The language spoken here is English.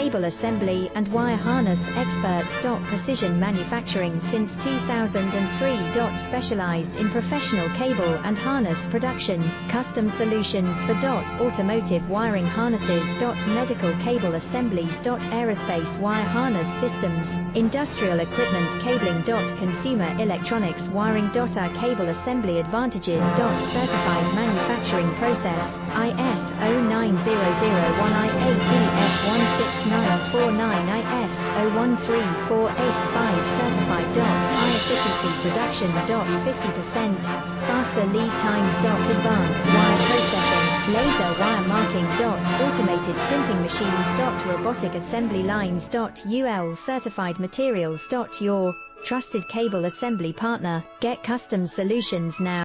Cable assembly and wire harness experts. Precision manufacturing since 2003. Specialized in professional cable and harness production. Custom solutions for automotive wiring harnesses. Medical cable assemblies. Aerospace wire harness systems. Industrial equipment cabling. Consumer electronics wiring. Our cable assembly advantages. Certified manufacturing process. ISO 9001 IATF 16949 ISO 13485 certified. High efficiency production. 50% faster lead times. Advanced wire processing, laser wire marking. Automated crimping machines. Robotic assembly lines. UL certified materials. Your trusted cable assembly partner. Get custom solutions now.